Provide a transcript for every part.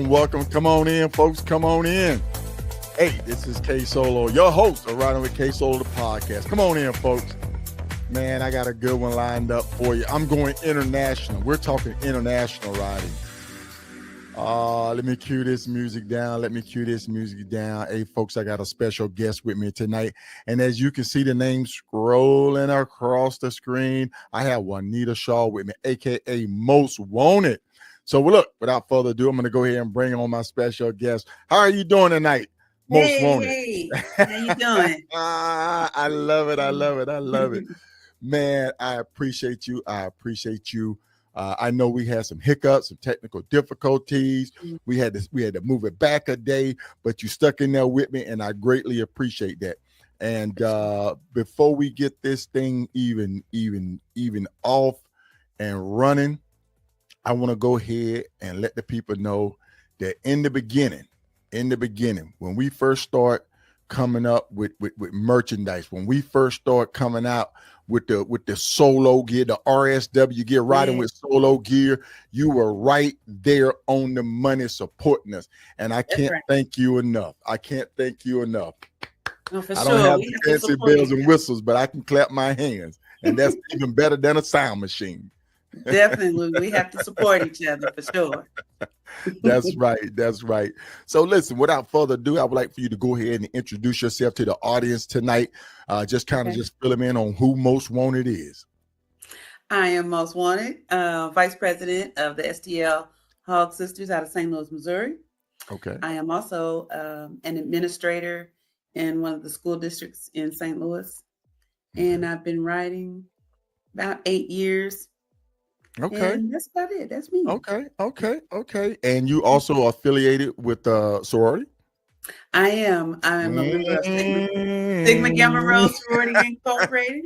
Welcome. Come on in, folks. Come on in. Hey, this is Ksolo, your host of Riding with Ksolo, the podcast. Come on in, folks. Man, I got a good one lined up for you. I'm going international. We're talking international riding. Let me cue this music down. Hey, folks, I got a special guest with me tonight. And as you can see the name scrolling across the screen, I have Juanita Shaw with me, a.k.a. Most Wanted. So look, without further ado, I'm going to go ahead and bring on my special guest. How are you doing tonight, Most Wanted? Hey, how you doing? I love it. Man, I appreciate you. I know we had some hiccups, some technical difficulties. We had to move it back a day, but you stuck in there with me, and I greatly appreciate that. And before we get this thing even off and running, I want to go ahead and let the people know that in the beginning, when we first start coming up with merchandise, when we first start coming out with the solo gear, the RSW gear, riding with solo gear, you were right there on the money supporting us. And I can't thank you enough. No, for I sure. don't have the fancy bells and whistles, but I can clap my hands. And that's even better than a sound machine. Definitely. We have to support each other for sure. That's right. So listen, without further ado, I would like for you to go ahead and introduce yourself to the audience tonight. Just fill them in on who Most Wanted is. I am Most Wanted, Vice President of the STL Hog Sisters out of St. Louis, Missouri. Okay. I am also an administrator in one of the school districts in St. Louis. And I've been riding about 8 years. Okay. And that's about it. That's me. Okay. And you also affiliated with sorority? I am. I'm a member of Sigma Gamma Rho Sorority Incorporated.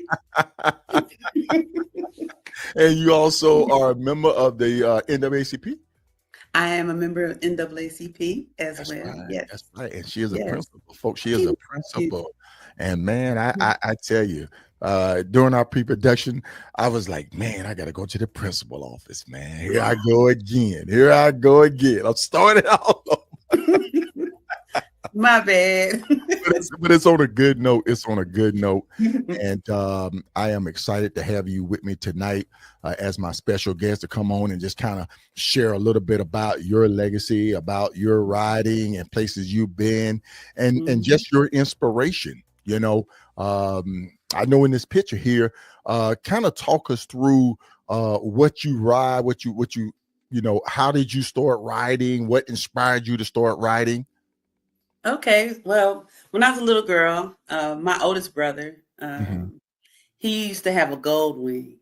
And you also are a member of the NAACP? I am a member of NAACP as well. Right. Yes. That's right. And she is a principal, folks. She is a principal. And man, I tell you, during our pre-production, I was like, man, I got to go to the principal office, man. Here I go again. I'm starting all over. My bad. but it's on a good note. And I am excited to have you with me tonight as my special guest to come on and just kind of share a little bit about your legacy, about your riding and places you've been, and just your inspiration. You know, I know in this picture here, kind of talk us through what you ride, what you how did you start riding? What inspired you to start riding? Okay, well, when I was a little girl, my oldest brother, he used to have a gold wing.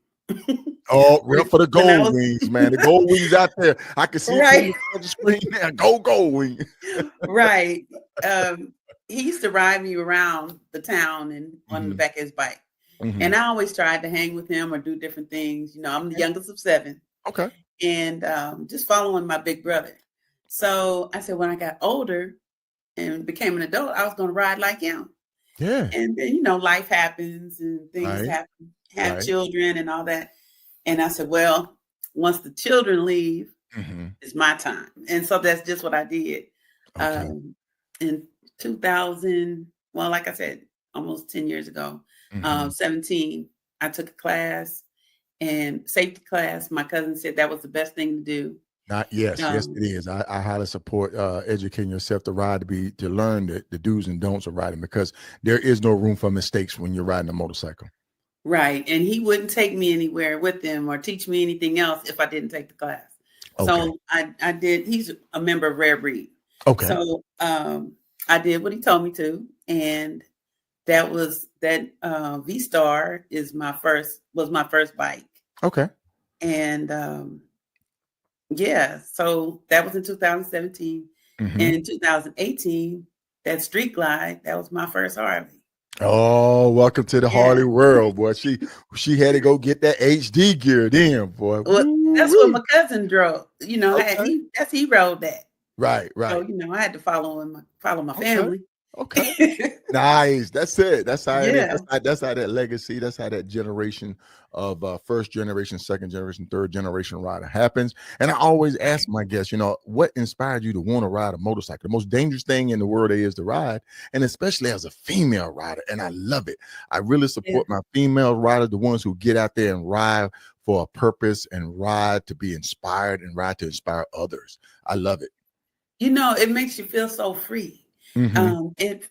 Oh, real for the gold wings, man. The gold wings out there. I can see it on the screen now. Gold wing. Right. He used to ride me around the town and on the back of his bike. And I always tried to hang with him or do different things. You know, I'm the youngest of 7. Okay. And just following my big brother. So I said, when I got older and became an adult, I was going to ride like him. Yeah. And then, you know, life happens and things Right. happen, have Right. children and all that. And I said, well, once the children leave, Mm-hmm. it's my time. And so that's just what I did. Okay. In 2000, well, like I said, almost 10 years ago, Mm-hmm. 17, I took a class and safety class. My cousin said that was the best thing to do. Yes, Um, it is. I highly support educating yourself to ride to learn the do's and don'ts of riding, because there is no room for mistakes when you're riding a motorcycle. right. And he wouldn't take me anywhere with him or teach me anything else if I didn't take the class. Okay. So I did. He's a member of Rare Breed. Okay. So I did what he told me to. And that was that V-Star was my first bike. Okay. And yeah, so that was in 2017. Mm-hmm. And in 2018, that Street Glide, that was my first Harley. Oh, welcome to the Yeah. Harley world, boy. She had to go get that HD gear then, boy. Well, that's what my cousin drove. You know, Okay. he rode that. Right. So, you know, I had to follow my Okay. family. Okay. Nice. That's it. That's how it is. Yeah. That's how that legacy, that's how that generation of first generation, second generation, third generation rider happens. And I always ask my guests, you know, what inspired you to want to ride a motorcycle? The most dangerous thing in the world is to ride, and especially as a female rider. And I love it. I really support my female riders, the ones who get out there and ride for a purpose and ride to be inspired and ride to inspire others. I love it. You know, it makes you feel so free. Mm-hmm.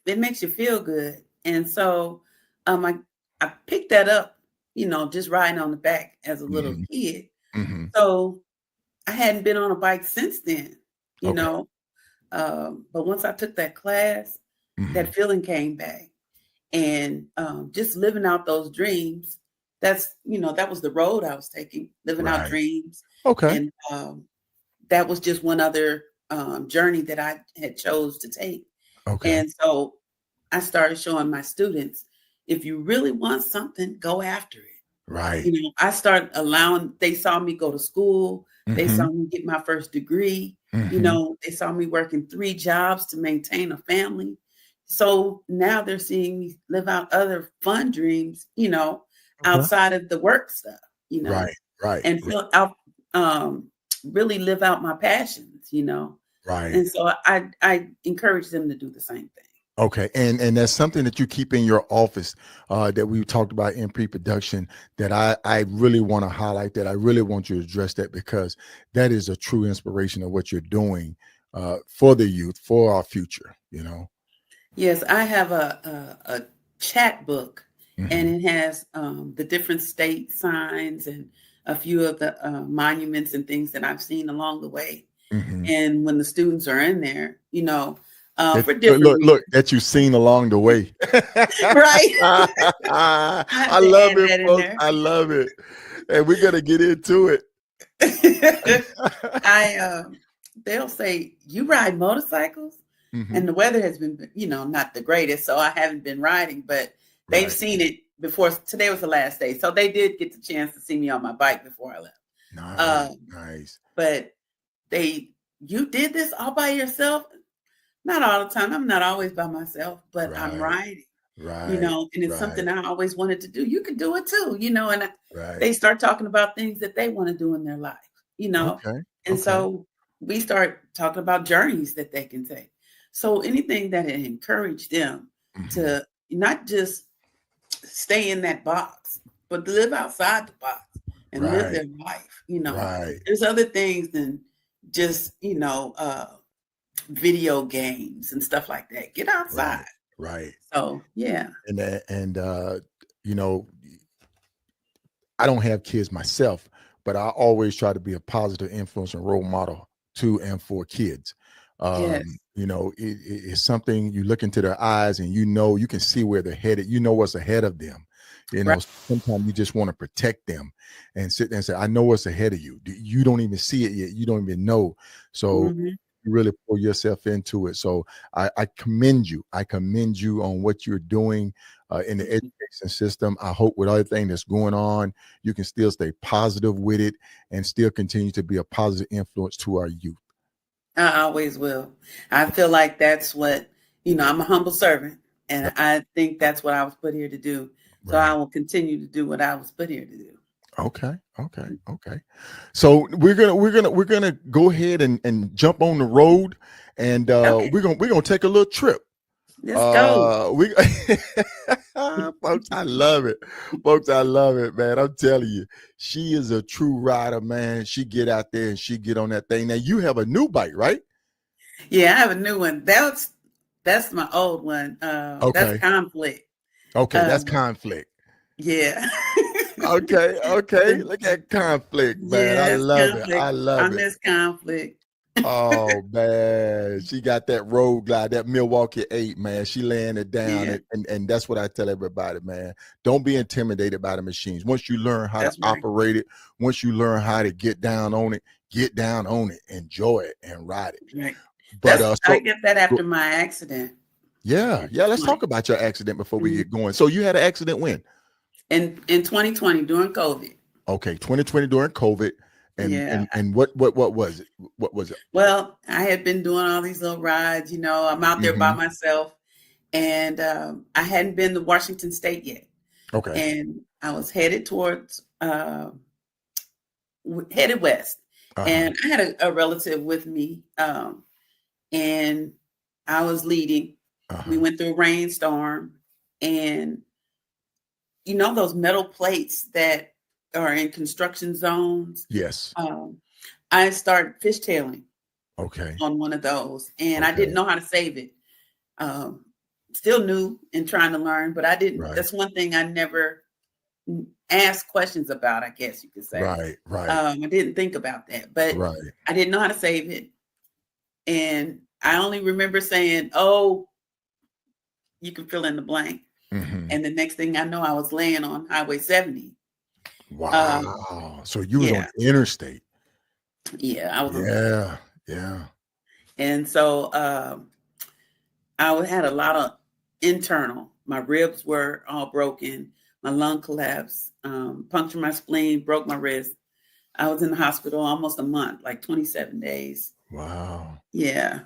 It makes you feel good. And so I picked that up, you know, just riding on the back as a little Mm-hmm. kid. Mm-hmm. So I hadn't been on a bike since then, you Okay. know. But once I took that class, Mm-hmm. that feeling came back. And just living out those dreams, that's, you know, that was the road I was taking, living out Right. dreams. Okay. And that was just one other journey that I had chose to take. Okay. And so I started showing my students, if you really want something, go after it. Right. You know, I started they saw me go to school. They Mm-hmm. saw me get my first degree. Mm-hmm. You know, they saw me working 3 jobs to maintain a family. So now they're seeing me live out other fun dreams, you know, outside of the work stuff, you know, Right. and feel out, really live out my passions, you know. Right. And so I encourage them to do the same thing. Okay. And that's something that you keep in your office that we talked about in pre-production, that I really want to highlight, that I really want you to address that, because that is a true inspiration of what you're doing for the youth, for our future, you know. Yes, I have a chat book, and Mm-hmm. it has the different state signs and a few of the monuments and things that I've seen along the way. Mm-hmm. And when the students are in there, you know, That, for different look, reasons, that you've seen along the way. right? I I have to love add it, that in folks. there. I love it. And we're gonna get into it. They'll say, "You ride motorcycles?" Mm-hmm. And the weather has been, you know, not the greatest, so I haven't been riding, but they've Right. seen it before. Today was the last day, so they did get the chance to see me on my bike before I left. Nice. Nice. But you did this all by yourself? Not all the time. I'm not always by myself, but I'm Right. riding, you Right. know, and it's Right. something I always wanted to do. You could do it too, you know, and Right. they start talking about things that they want to do in their life, you know, Okay. and Okay. so we start talking about journeys that they can take. So anything that encourage them Mm-hmm. to not just stay in that box, but to live outside the box and live Right. their life, you know. Right. There's other things than just, you know, video games and stuff like that. Get outside. Right. So yeah. And you know, I don't have kids myself, but I always try to be a positive influence and role model to and for kids. Yes. You know, it's something, you look into their eyes and you know, you can see where they're headed. You know what's ahead of them. You know, Right. sometimes you just want to protect them and sit there and say, I know what's ahead of you. You don't even see it yet. You don't even know. So Mhm. you really pull yourself into it. So I commend you. I commend you on what you're doing in the education system. I hope with everything that's going on, you can still stay positive with it and still continue to be a positive influence to our youth. I always will. I feel like that's what, you know, I'm a humble servant, And I think that's what I was put here to do. So I will continue to do what I was put here to do. Okay. So we're gonna go ahead and jump on the road, and we're gonna take a little trip. Let's go. Folks, I love it. Folks, I love it, man. I'm telling you, she is a true rider, man. She get out there and she get on that thing. Now you have a new bike, right? Yeah, I have a new one. That's my old one. That's Conflict. Okay, that's Conflict. Yeah. Okay. Look at Conflict, man. Yeah, I that's love Conflict. it. I love it. miss Conflict. Oh man, she got that road glide, that Milwaukee 8, man. She laying it down, Yeah. and that's what I tell everybody, man. Don't be intimidated by the machines. Once you learn how to operate it, once you learn how to get down on it, enjoy it, and ride it. Right. But I get that after my accident. Yeah. Let's talk about your accident before we get going. So you had an accident when? In 2020 during COVID. Okay, 2020 during COVID. And what was it? What was it? Well, I had been doing all these little rides, I'm out there by myself, and I hadn't been to Washington State yet. Okay. And I was headed towards headed west. And I had a relative with me, and I was leading. We went through a rainstorm, and those metal plates that are in construction zones. Yes. I started fishtailing. Okay. On one of those, and I didn't know how to save it. Still new and trying to learn, but I didn't. Right. That's one thing I never asked questions about, I guess you could say. Right. I didn't think about that, but I didn't know how to save it. And I only remember saying, "Oh, you can fill in the blank." And the next thing I know, I was laying on Highway 70. Wow. So you was on the interstate. Yeah, I was. Yeah. And so I had a lot of internal. My ribs were all broken. My lung collapsed, punctured my spleen, broke my wrist. I was in the hospital almost a month, like 27 days. Wow. Yeah.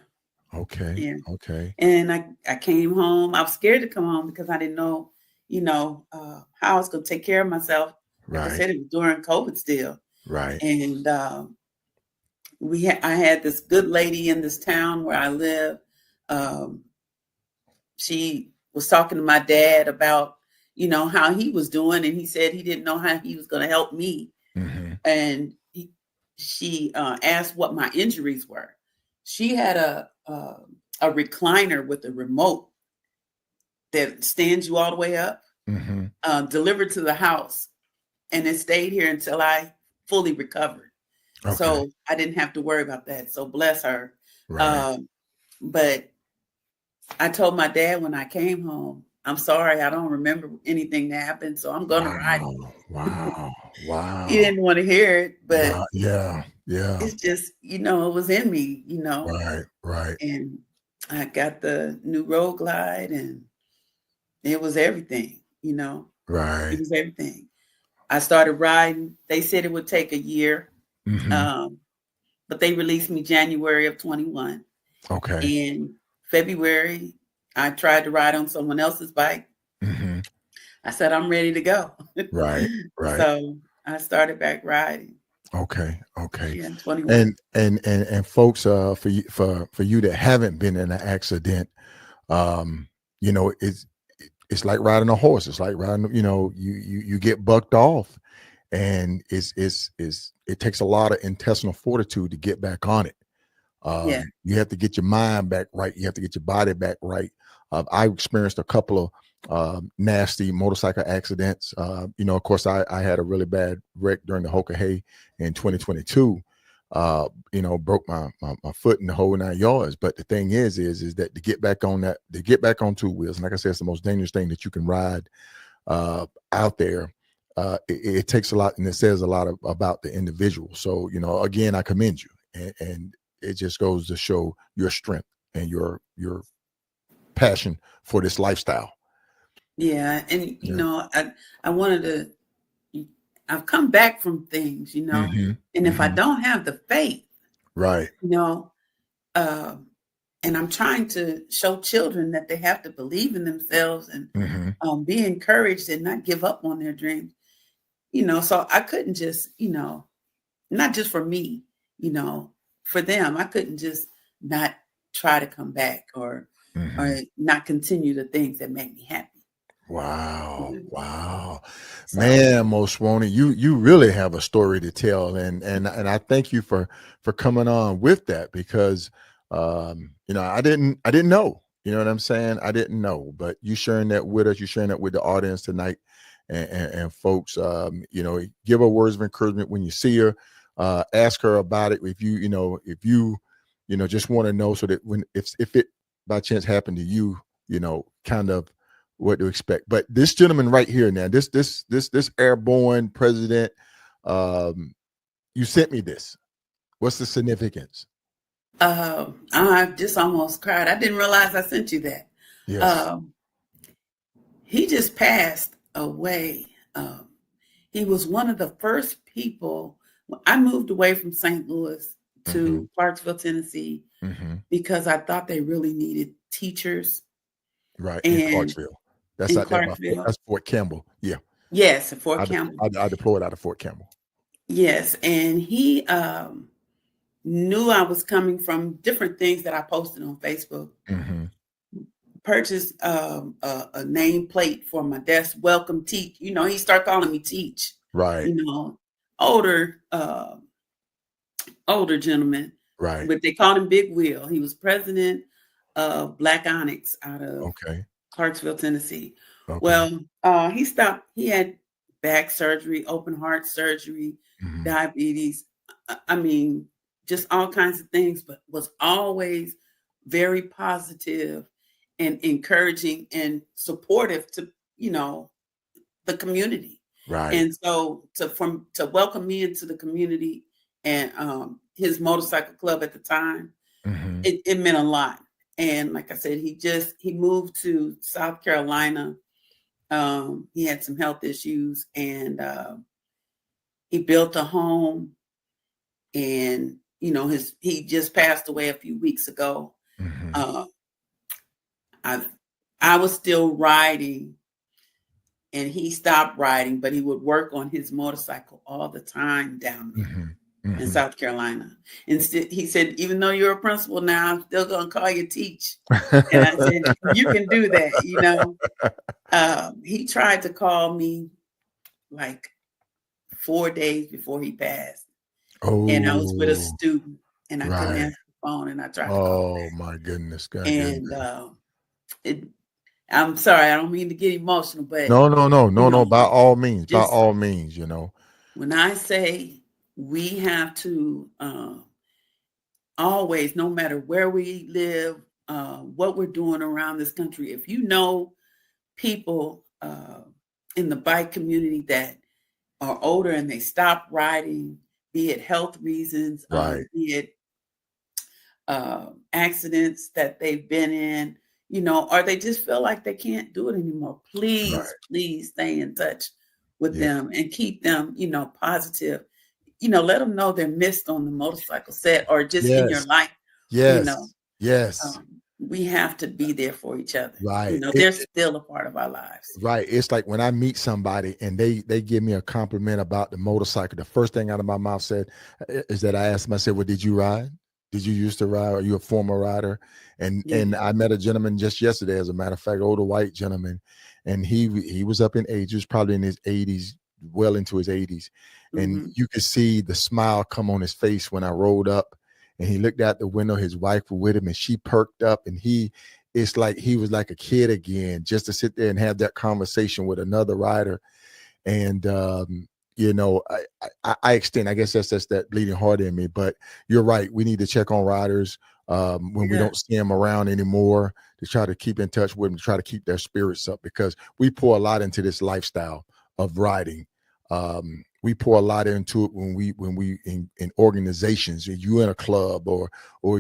Okay. Yeah. Okay. And I came home. I was scared to come home because I didn't know, how I was going to take care of myself. Like I said, it was during COVID still. Right. And I had this good lady in this town where I live. She was talking to my dad about, how he was doing. And he said he didn't know how he was going to help me. And she asked what my injuries were. She had a recliner with a remote that stands you all the way up, delivered to the house. And it stayed here until I fully recovered. Okay. So I didn't have to worry about that. So bless her. Right. But I told my dad when I came home, I'm sorry, I don't remember anything that happened. So I'm going to ride it. Wow. He didn't want to hear it, but yeah. It's just, it was in me, Right. And I got the new road glide, and it was everything, Right. It was everything. I started riding. They said it would take a year. But they released me January of 21. Okay. In February, I tried to ride on someone else's bike. I said, I'm ready to go. Right. So I started back riding. Okay. Yeah, 21. And folks, for you that haven't been in an accident, it's like riding a horse. It's like riding, you get bucked off, and it takes a lot of intestinal fortitude to get back on it. You have to get your mind back right. You have to get your body back right. I experienced a couple of nasty motorcycle accidents. Of course, I had a really bad wreck during the Hoka Hay in 2022. Broke my foot in the whole 9 yards. But the thing is that to get back on two wheels, and like I said, it's the most dangerous thing that you can ride out there. It takes a lot, and it says a lot about the individual. So, again, I commend you, and it just goes to show your strength and your passion for this lifestyle. Yeah. And, I wanted to, I've come back from things, and if I don't have the faith, right. and I'm trying to show children that they have to believe in themselves and be encouraged and not give up on their dreams. So I couldn't just, not just for me, for them, I couldn't just not try to come back or not continue the things that make me happy. Wow. Man, Most Wanted, you really have a story to tell. And I thank you for coming on with that, because I didn't know, you know what I'm saying? I didn't know, but you sharing that with us, you sharing that with the audience tonight, and folks, give her words of encouragement when you see her, ask her about it. If you just want to know, so that if it by chance happened to you, kind of what to expect. But this gentleman right here now, this airborne president, you sent me this. What's the significance? I just almost cried. I didn't realize I sent you that. Yes. He just passed away. He was one of the first people. I moved away from St. Louis to Clarksville, Tennessee, because I thought they really needed teachers. Right, in Clarksville. That's in out there. That's Fort Campbell. Yeah. Yes, Fort Campbell. I deployed out of Fort Campbell. Yes, and he knew I was coming from different things that I posted on Facebook. Purchased a nameplate for my desk. Welcome, Teach. He started calling me Teach. Right. Older gentleman. Right. But they called him Big Wheel. He was president of Black Onyx out of Clarksville, Tennessee. Okay. Well, he stopped. He had back surgery, open heart surgery, diabetes. I mean, just all kinds of things, but was always very positive and encouraging and supportive to, the community. Right. And so to welcome me into the community and his motorcycle club at the time, it meant a lot. And like I said, he moved to South Carolina. He had some health issues, and he built a home, and he just passed away a few weeks ago. I was still riding, and he stopped riding, but he would work on his motorcycle all the time down there in South Carolina. And he said, even though you're a principal now, I'm still going to call you Teach. And I said, you can do that, He tried to call me like 4 days before he passed. And I was with a student, and I couldn't answer the phone, and I tried to call him. My goodness. God, and I'm sorry, I don't mean to get emotional, but no. By all means, When I say we have to always, no matter where we live, what we're doing around this country, if you know people in the bike community that are older and they stop riding, be it health reasons, be it accidents that they've been in, or they just feel like they can't do it anymore, please stay in touch with them and keep them, positive. Let them know they're missed on the motorcycle set or just in your life. We have to be there for each other. Right. They're still a part of our lives. Right. It's like when I meet somebody and they give me a compliment about the motorcycle, the first thing out of my mouth is that I asked them, I said, well, did you ride? Did you used to ride? Are you a former rider? And I met a gentleman just yesterday, as a matter of fact, older white gentleman, and he was up in age. He was probably in his 80s, well into his 80s. And you could see the smile come on his face when I rolled up, and he looked out the window. His wife was with him, and she perked up, and it's like he was like a kid again, just to sit there and have that conversation with another rider. And I extend, I guess that's that bleeding heart in me, but you're right. We need to check on riders when we don't see them around anymore, to try to keep in touch with them, to try to keep their spirits up, because we pour a lot into this lifestyle of riding. We pour a lot into it when we in organizations, you in a club or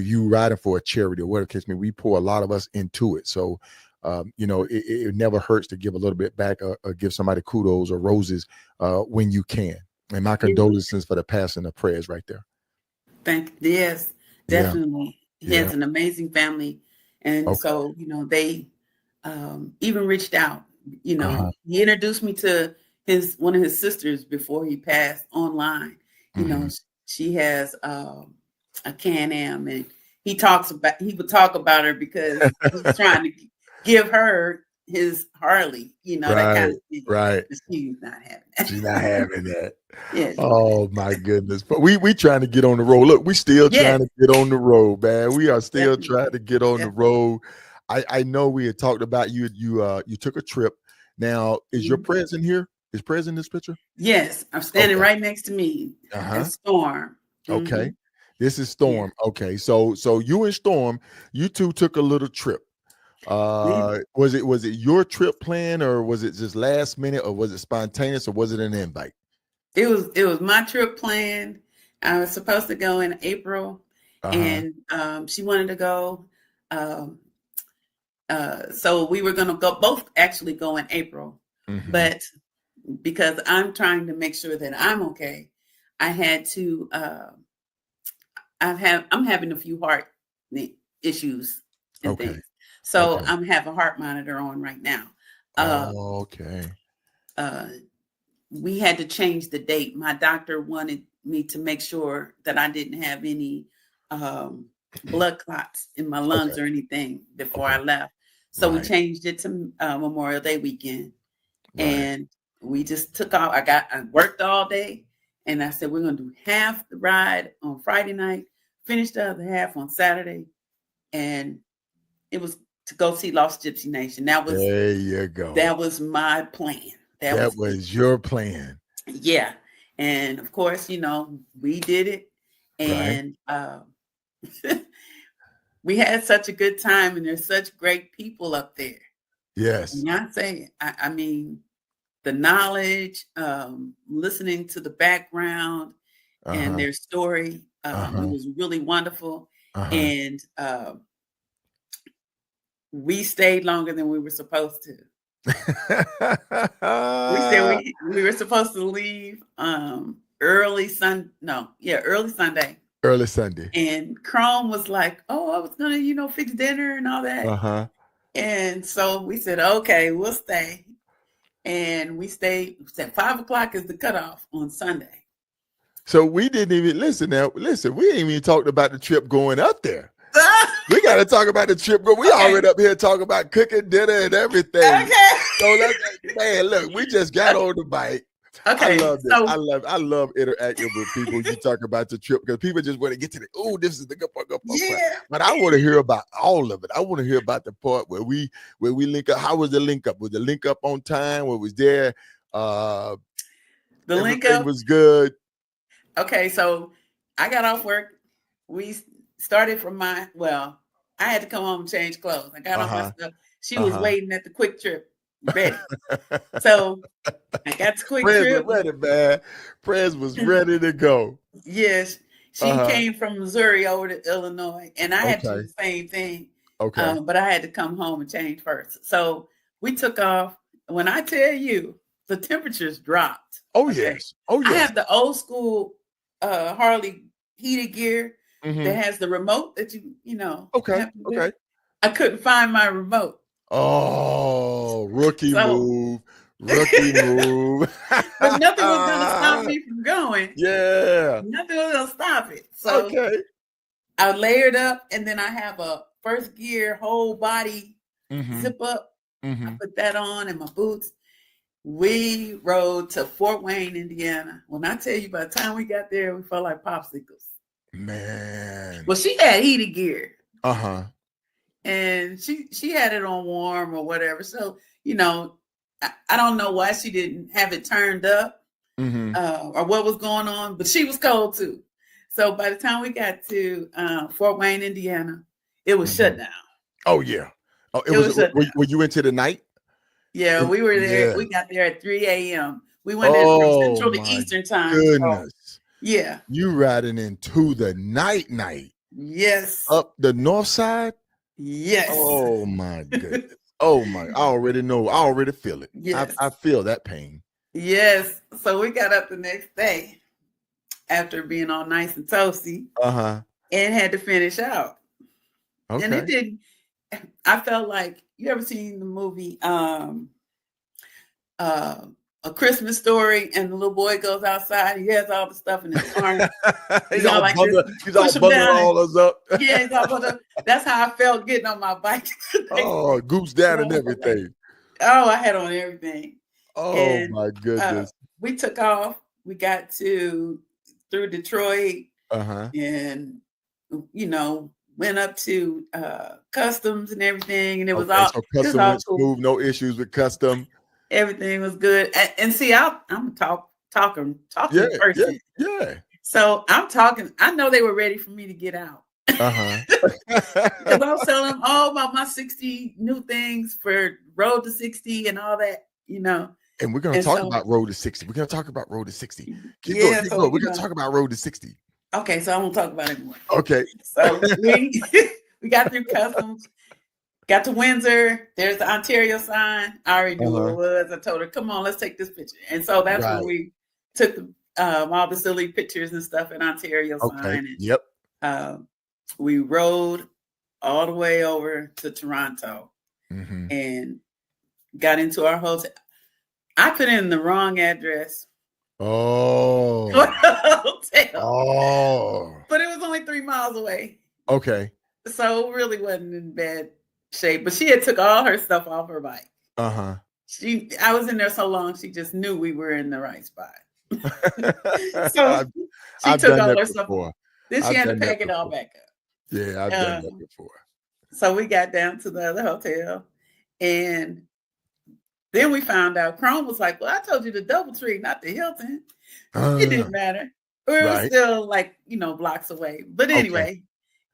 you riding for a charity or whatever the case may be, we pour a lot of us into it. So it never hurts to give a little bit back or give somebody kudos or roses when you can. And my condolences for the passing of prayers right there. Yes, definitely. He has an amazing family. And Okay. so, they even reached out. He introduced me to one of his sisters before he passed online. She has a Can-Am, and he would talk about her because he's trying to give her his Harley, that kind of thing. Right. She's not having that. She's not having that. Yeah. Oh my goodness. But we trying to get on the road. Look, we still trying to get on the road, man. We are still trying to get on the road. I know we had talked about you took a trip. Now, is your Prez in here? Is Prez in this picture? Yes, I'm standing right next to me. And Storm. Okay. This is Storm. Yeah. Okay. So you and Storm, you two took a little trip. Was it your trip plan, or was it just last minute, or was it spontaneous, or was it an invite? It was my trip plan. I was supposed to go in April, and she wanted to go. So we were going to both actually go in April, but because I'm trying to make sure that I'm okay, I had to. I'm having a few heart issues and things, so I'm having a heart monitor on right now. We had to change the date. My doctor wanted me to make sure that I didn't have any blood clots in my lungs or anything before I left. So we changed it to Memorial Day weekend. And we just took off. I worked all day, and I said, we're going to do half the ride on Friday night, finish the other half on Saturday. And it was to go see Lost Gypsy Nation. There you go. That was my plan. That was your plan. Yeah. And of course, we did it. And we had such a good time, and there's such great people up there. Yes. And I say, I mean, the knowledge, listening to the background and their story, it was really wonderful. And we stayed longer than we were supposed to. We said we were supposed to leave early Sunday. Early Sunday. And Krome was like, "Oh, I was gonna, fix dinner and all that." And so we said, "Okay, we'll stay." And we stayed. We said 5:00 is the cutoff on Sunday. So we didn't even listen. Now, listen, we ain't even talked about the trip going up there. We got to talk about the trip. We already up here talking about cooking dinner and everything. So man, look, we just got on the bike. I love this. I love interacting with people. You talk about the trip because people just want to get to this is the good part. But I want to hear about all of it. I want to hear about the part where we link up. How was the link up? Was the link up on time? What was there? The link up was good. Okay, so I got off work. We started from I had to come home and change clothes. I got off my stuff. She was waiting at the Quick Trip, ready. So I got the Quick Trip. Was ready, man. Prez was ready to go. Yes, she came from Missouri over to Illinois, and I had to do the same thing. But I had to come home and change first. So we took off. When I tell you, the temperatures dropped. Yes. I have the old school Harley heated gear that has the remote that you know. Okay. I couldn't find my remote. Oh, rookie move. Rookie move. But nothing was going to stop me from going. Yeah. Nothing was going to stop it. So I layered up, and then I have a first gear whole body zip up. I put that on and my boots. We rode to Fort Wayne, Indiana. When I tell you, by the time we got there, we felt like popsicles. Man. Well, she had heated gear. And she had it on warm or whatever. So, I don't know why she didn't have it turned up or what was going on, but she was cold too. So by the time we got to Fort Wayne, Indiana, it was shut down. Oh, yeah. Oh, it was were you into the night? Yeah, we were there. Yeah. We got there at 3 a.m. We went there from Central to Eastern time. Goodness. So, yeah. You riding into the night. Yes. Up the north side? Yes. Oh my goodness. Oh my, I already know. I already feel it. Yes. I feel that pain. Yes. So we got up the next day after being all nice and toasty. And had to finish out. And it didn't. I felt like, you ever seen the movie A Christmas Story, and the little boy goes outside, he has all the stuff in his arm. He's all like this, he's all bundling all us up. Yeah, he's all bundled up. That's how I felt getting on my bike. Oh, goose down and everything. Oh, I had on everything. Oh, and, my goodness. We took off. We got through Detroit, and went up to customs and everything, and it was all, so custom went smooth, no issues with custom. Everything was good. And see, I'm a talking person. Yeah. So I'm talking. I know they were ready for me to get out. Because I was telling them all about my 60 new things for Road to 60 and all that, And we're going to talk about Road to 60. We're going to talk about Road to 60. Keep going. We're going to talk about Road to 60. Okay, so I won't talk about it anymore. Okay. So we got through customs, got to Windsor. There's the Ontario sign. I already knew what it was. I told her, come on, let's take this picture. And so that's when we took all the silly pictures and stuff in Ontario sign. And, we rode all the way over to Toronto and got into our hotel. I put in the wrong address. Oh. Hotel. Oh. But it was only 3 miles away. Okay. So it really wasn't in bad shape. But she had took all her stuff off her bike. I was in there so long, she just knew we were in the right spot. So she took all her stuff off. Then she had to pack it all back up. Yeah, I've done that before. So we got down to the other hotel, and then we found out Krome was like, well, I told you the DoubleTree, not the Hilton. It didn't matter. Or it was still blocks away. But anyway,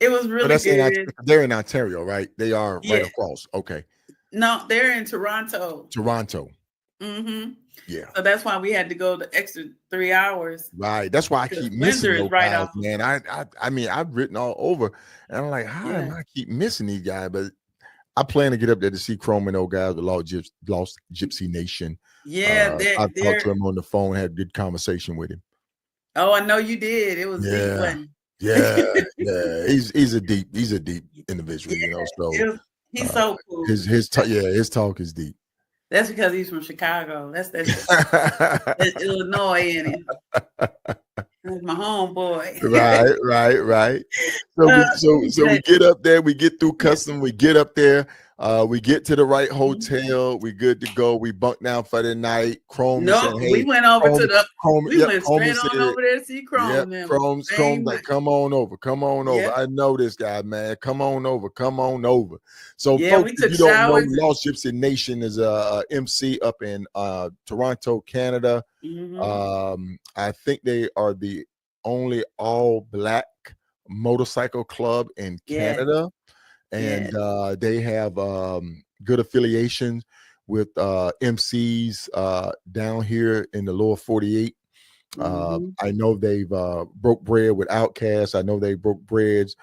it was really good. They're in Ontario, right? They are right across. Okay. No, they're in Toronto. Yeah. So that's why we had to go the extra 3 hours. Right. That's why I keep missing those guys, man. I mean, I've written all over, and I'm like, how am I keep missing these guys? But I plan to get up there to see Krome and those guys, the Lost Gypsy Nation. Yeah, I talked to him on the phone, had a good conversation with him. Oh, I know you did. It was deep, wasn't it? Yeah. He's a deep individual, So he's so cool. His talk is deep. That's because he's from Chicago. That's Illinois in him. That's my homeboy. Right. So we get up there, we get through custom, we get up there, we get to the right hotel, we good to go. We bunked down for the night. Krome said, hey, we went over to the we went straight on over there to see Krome. Krome's like, come on over. Yep. I know this guy, man. Come on over. So folks, if you don't know, Lost Gypsy Nation is a MC up in Toronto, Canada. I think they are the only all-black motorcycle club in Canada. And they have good affiliations with MCs down here in the lower 48. I know they've broke bread with Outkast. I know they broke breads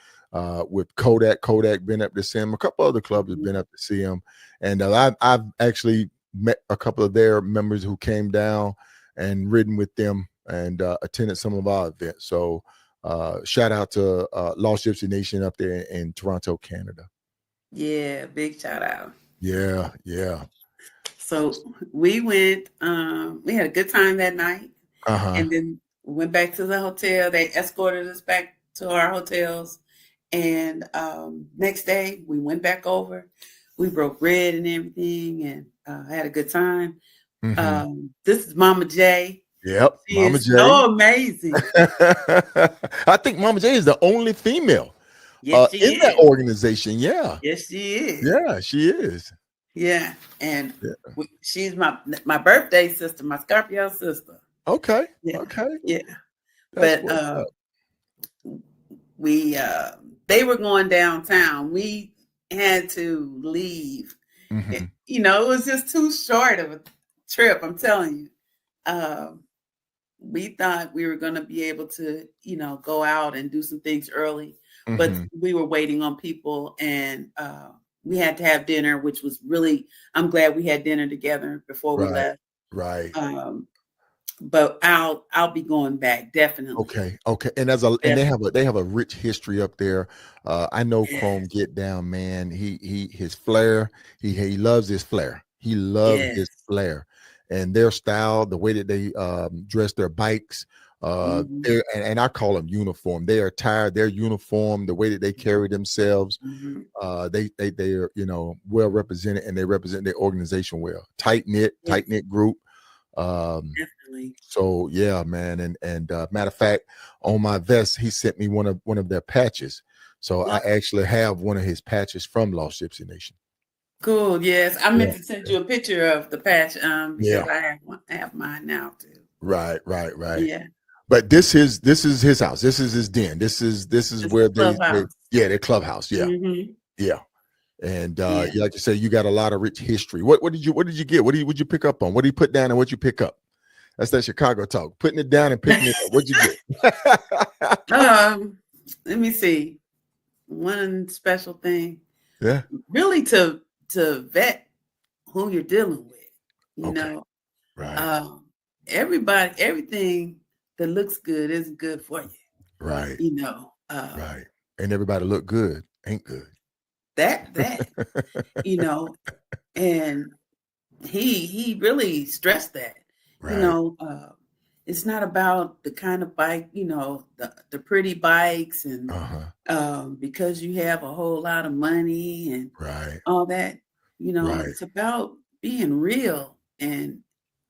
with Kodak. Kodak been up to see him. A couple other clubs have been up to see him. And I've actually met a couple of their members who came down and ridden with them and attended some of our events. So shout out to Lost Gypsy Nation up there in Toronto, Canada. Yeah, big shout out. Yeah. So we went, we had a good time that night. And then we went back to the hotel. They escorted us back to our hotels. And next day we went back over. We broke bread and everything and had a good time. This is Mama J. Yep, she Mama J. So amazing. I think Mama J is the only female in that organization. Yeah. Yes, she is. Yeah, she is. Yeah, and she's my birthday sister, my Scorpio sister. Okay. Yeah. Okay. Yeah. That's but we they were going downtown. We had to leave. It was just too short of a trip. I'm telling you. We thought we were going to be able to, go out and do some things early, but we were waiting on people, and we had to have dinner, which was really, I'm glad we had dinner together before we left. Right. but I'll be going back definitely. Okay. And they have a rich history up there. I know Krome Yes, get down, man. His flair. He loves his flair. He loves yes. his flair, and their style, the way that they dress their bikes. Mm-hmm. And I call them uniform. They are attired. They're uniform. The way that they carry themselves. Mm-hmm. They are well represented, and they represent their organization well. Tight Yes, knit group. Um, definitely. so yeah, man. And matter of fact, on my vest, he sent me one of their patches. So I Well, actually have one of his patches from Lost Gypsy Nation. cool. Yes, I Yeah, meant to send you a picture of the patch because yeah. I have one. I have mine now too. Right. Yeah, But this is his house. This is his den. This is it's the where clubhouse. their clubhouse. Yeah, Mm-hmm. yeah. And Yeah. like you say, you got a lot of rich history. What did you get? What'd you pick up on? What did you put down and what you pick up? That's that Chicago talk. Putting it down and picking it up. What'd you get? Let me see. One special thing, Yeah. really to vet who you're dealing with. You Okay. know, Right. um, everything that looks good isn't good for you. Right. You know, Right. And everybody look good. Ain't good. that you know, and he really stressed that. You Right. know, it's not about the kind of bike, the pretty bikes and Uh-huh. because you have a whole lot of money and Right. all that. Right. It's about being real and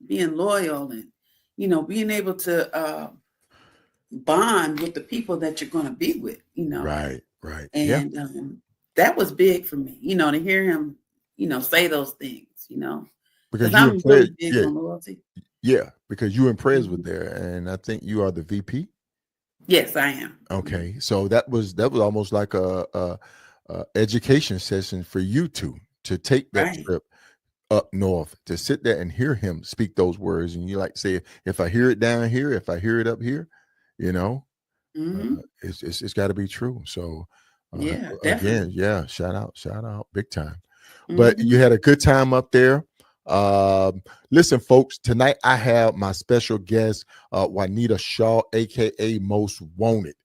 being loyal and being able to bond with the people that you're going to be with. Right. Right. Yeah. And that was big for me. To hear him, say those things. Because Because you and I'm Prez, really big yeah, on loyalty. yeah. Because you and Prez were Mhm. there, and I think you are the VP. Yes, I am. Mhm. Okay. So that was almost like a education session for you two to take that Right. trip up north to sit there and hear him speak those words. And you like say, if I hear it down here, if I hear it up here, you know, Hmm. it's got to be true. So Yeah, again, definitely. yeah, shout out, big time. But you Hmm. had a good time up there. Listen, folks, tonight I have my special guest, Juanita Shaw, aka Most Wanted,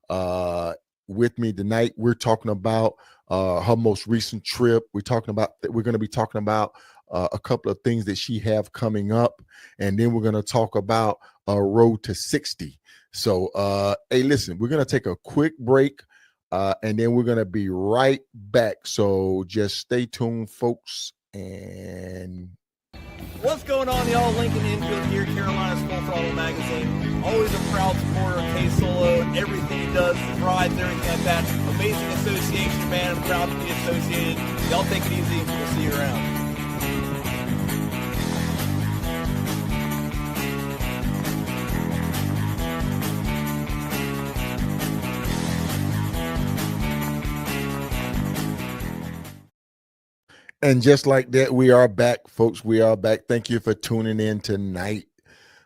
uh, with me tonight. We're talking about her most recent trip. We're going to be talking about a couple of things that she have coming up, and then we're going to talk about a road to 60. So, hey, listen, we're going to take a quick break. And then we're going to be right back. So just stay tuned, folks. And what's going on, y'all? Lincoln Infield here, Carolina's Full Throttle Magazine. Always a proud supporter of Ksolo. Everything he does, his rides, everything like that. Amazing association, man. I'm proud to be associated. Y'all take it easy. We'll see you around. just like that, we are back, folks. We are back. Thank you for tuning in tonight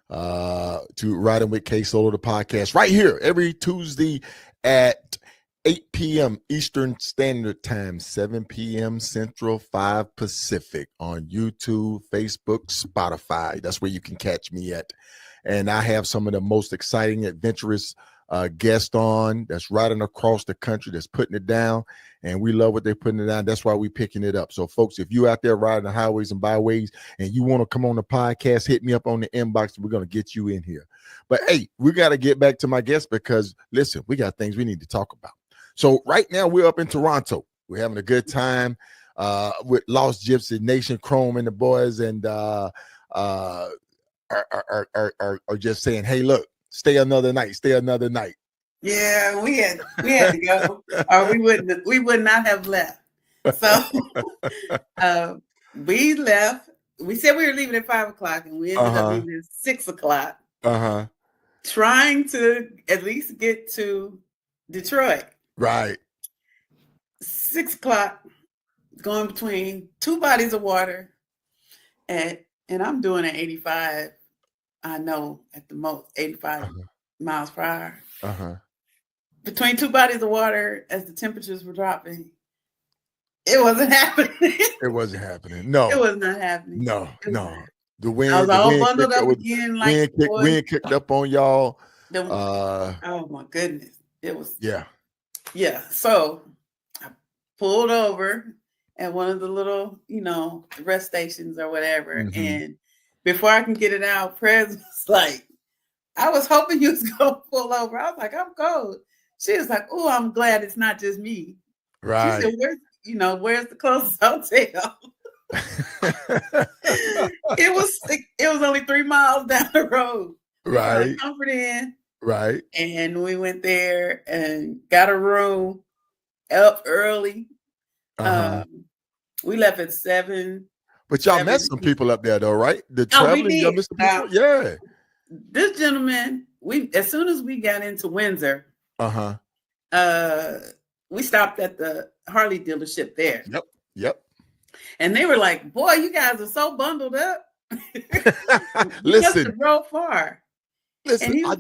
to Riding with Ksolo, the podcast, right here every Tuesday at 8 p.m. Eastern Standard Time, 7 p.m. Central, 5 Pacific on YouTube, Facebook, Spotify. That's where you can catch me at. And I have some of the most exciting, adventurous guests on that's riding across the country, that's putting it down. And we love what they're putting it down. That's why we're picking it up. So, folks, if you out there riding the highways and byways and you want to come on the podcast, hit me up on the inbox. We're going to get you in here. But, hey, we got to get back to my guest because, listen, we got things we need to talk about. So right now we're up in Toronto. We're having a good time with Lost Gypsy Nation, Krome and the boys, and are just saying, "Hey, look, stay another night, stay another night." Yeah, we had to go, or we would not have left. So we left. We said we were leaving at 5 o'clock, and we ended up leaving at 6 o'clock. Trying to at least get to Detroit. Right. 6 o'clock, going between two bodies of water, and I'm doing an 85. I know at the most 85 miles per hour. Between two bodies of water, as the temperatures were dropping, it wasn't happening. It wasn't happening. No, it was not happening. no. The I was wind, all bundled up again, like wind kicked up on y'all. Oh my goodness. It was yeah. So I pulled over at one of the little, rest stations or whatever. Mm-hmm. And before I can get it out, Prez was like, I was hoping you was gonna pull over. I was like, I'm cold. She was like, oh, I'm glad it's not just me. Right. She said, where's the closest hotel? It was only 3 miles down the road. Right. Comfort Inn. Right. And we went there and got a room up early. We left at 7. But y'all met some people up there though, right? The traveling, y'all met some people? Yeah. This gentleman, as soon as we got into Windsor, we stopped at the Harley dealership there. Yep. And they were like, boy, you guys are so bundled up. Listen, drove far. Listen, I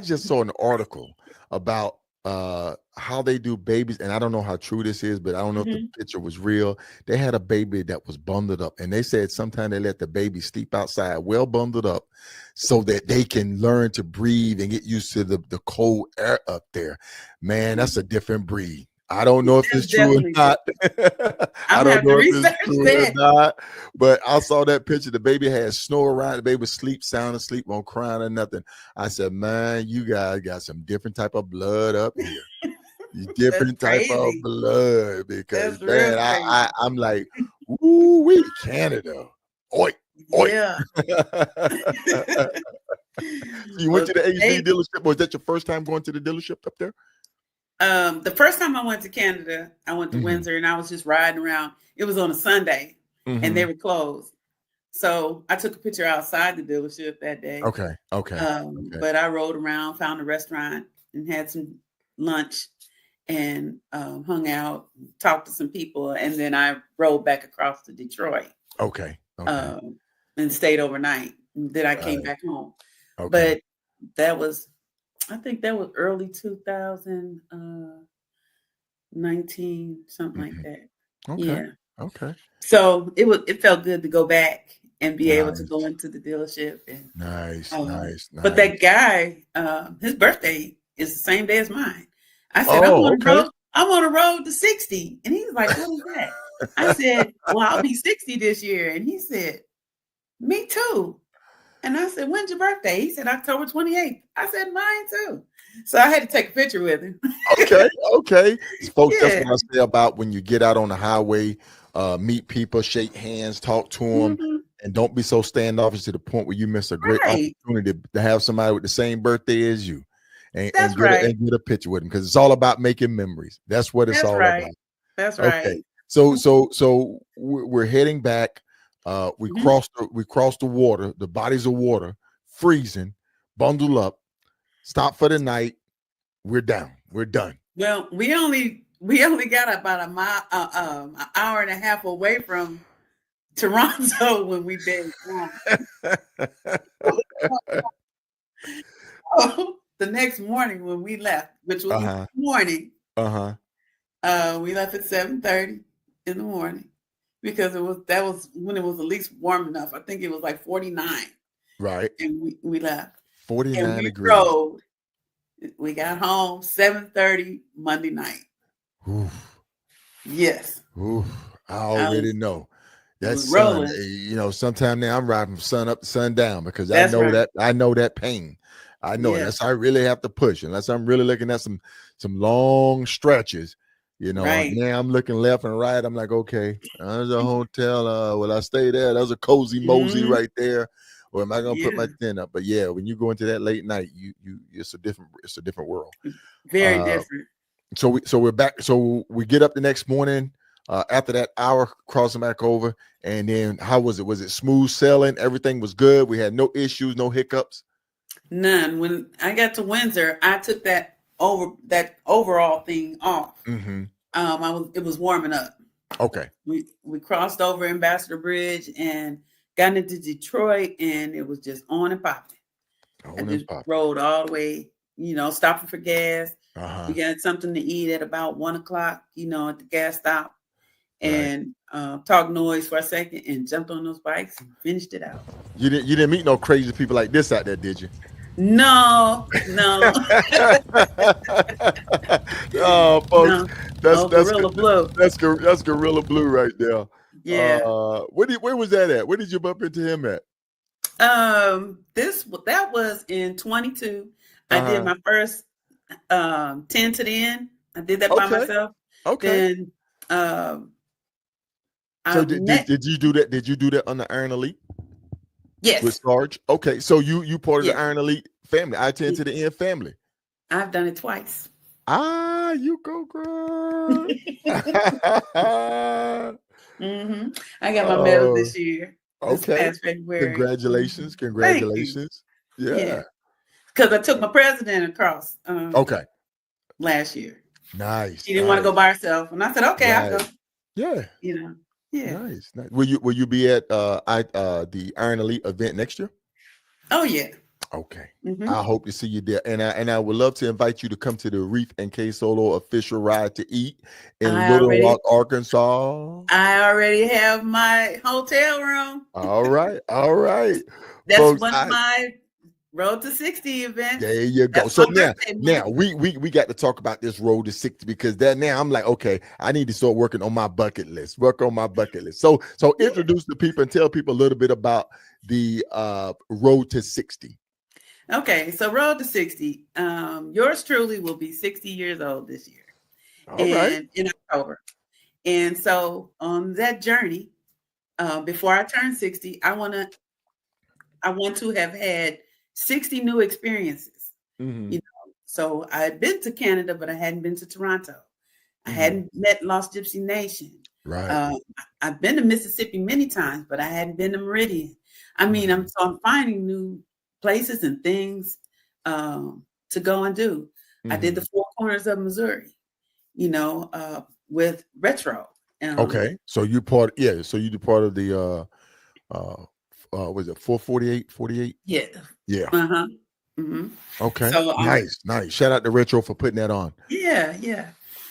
just saw an article about how they do babies, and I don't know how true this is, but I don't know if the picture was real. They had a baby that was bundled up, and they said sometimes they let the baby sleep outside, well bundled up, so that they can learn to breathe and get used to the cold air up there. Man, that's a different breed. I don't know if it's true or not. I don't know if it's true or not. But I saw that picture. The baby had snow around. The baby was sound asleep, won't crying or nothing. I said, man, you guys got some different type of blood up here. Different type of blood. Because man, I'm like, ooh, we Canada. Oi. Yeah. You went to the HD dealership. Was that your first time going to the dealership up there? The first time I went to Canada, I went to Windsor and I was just riding around. It was on a Sunday and they were closed. So I took a picture outside the dealership that day. Okay. But I rode around, found a restaurant and had some lunch and hung out, talked to some people. And then I rode back across to Detroit. Okay. And stayed overnight. Then I came back home. Okay. But I think that was early 2019, something like that. Okay. Yeah. Okay. So it felt good to go back and be able to go into the dealership. And, nice. But that guy, his birthday is the same day as mine. I said, I'm on a road to 60. And he was like, what is that? I said, well, I'll be 60 this year. And he said, me too. And I said, when's your birthday? He said, October 28th. I said, mine too. So I had to take a picture with him. Okay. Folks, that's what I say about when you get out on the highway, meet people, shake hands, talk to them, and don't be so standoffish to the point where you miss a great opportunity to have somebody with the same birthday as you and get a picture with them, because it's all about making memories. That's what it's all about. That's right. So we're heading back. We crossed the water, the bodies of water, freezing, bundle up, stop for the night. We're down. We're done. Well, we only got about an hour and a half away from Toronto when we been the next morning when we left, which was the morning. We left at 7:30 in the morning. Because that was when it was at least warm enough. I think it was like 49. Right. And we left. 49 degrees. Rode. We got home 7:30 Monday night. Oof. Yes. Oof. I already know. That's rolling. Sometime now I'm riding from sun up to sundown because I know that pain. I know unless I really have to push, unless I'm really looking at some long stretches. Now I'm looking left and right. I'm like, okay, there's a hotel. Will I stay there? There's a cozy mosey right there, or am I gonna put my tent up? But yeah, when you go into that late night, it's a different world. Very different. So we're back. So we get up the next morning after that hour crossing back over, and then how was it? Was it smooth sailing? Everything was good. We had no issues, no hiccups. None. When I got to Windsor, I took that overall thing off. It was warming up. Okay. We crossed over Ambassador Bridge and got into Detroit, and it was just on and popping. I just rode all the way, stopping for gas. We got something to eat at about 1:00, at the gas stop. And talk noise for a second and jumped on those bikes and finished it out. You didn't meet no crazy people like this out there, did you? No. Oh, folks, No. that's Oh, Gorilla Blue. that's Gorilla Blue right there. Yeah. Where was that at? Where did you bump into him at? That was in 22. I did my first 10 to the end. I did that by myself. Okay. Then so did you do that? Did you do that on the Iron Elite? Yes. With Sarge? Okay. So you part of the Iron Elite family, I-10 to the end family. I've done it twice. You go, girl. I got my medal this year. Okay. Past February. Congratulations. Yeah. Because I took my president across last year. Nice. She didn't want to go by herself. And I said, okay, I'll go. Yeah. Yeah. Nice. Will you be at the Iron Elite event next year? Oh yeah. Okay. I hope to see you there. And I would love to invite you to come to the Reef and Ksolo official ride to eat in Little Rock, Arkansas. I already have my hotel room. All right. That's folks, one of my Road to 60 events. There you go. That's so now we got to talk about this Road to 60 because now I'm like, okay, I need to start working on my bucket list. So introduce the people and tell people a little bit about the Road to 60. Okay, so Road to 60. Yours truly will be 60 years old this year. In October. And so on that journey, before I turn 60, I want to have had 60 new experiences. So I had been to Canada, but I hadn't been to Toronto. I hadn't met Lost Gypsy Nation. Right. I've been to Mississippi many times, but I hadn't been to Meridian. I mean, I'm finding new places and things to go and do. I did the Four Corners of Missouri, with Retro. Okay, so you part of the was it 448? Yeah. Okay. So, nice. Shout out to Retro for putting that on. Yeah.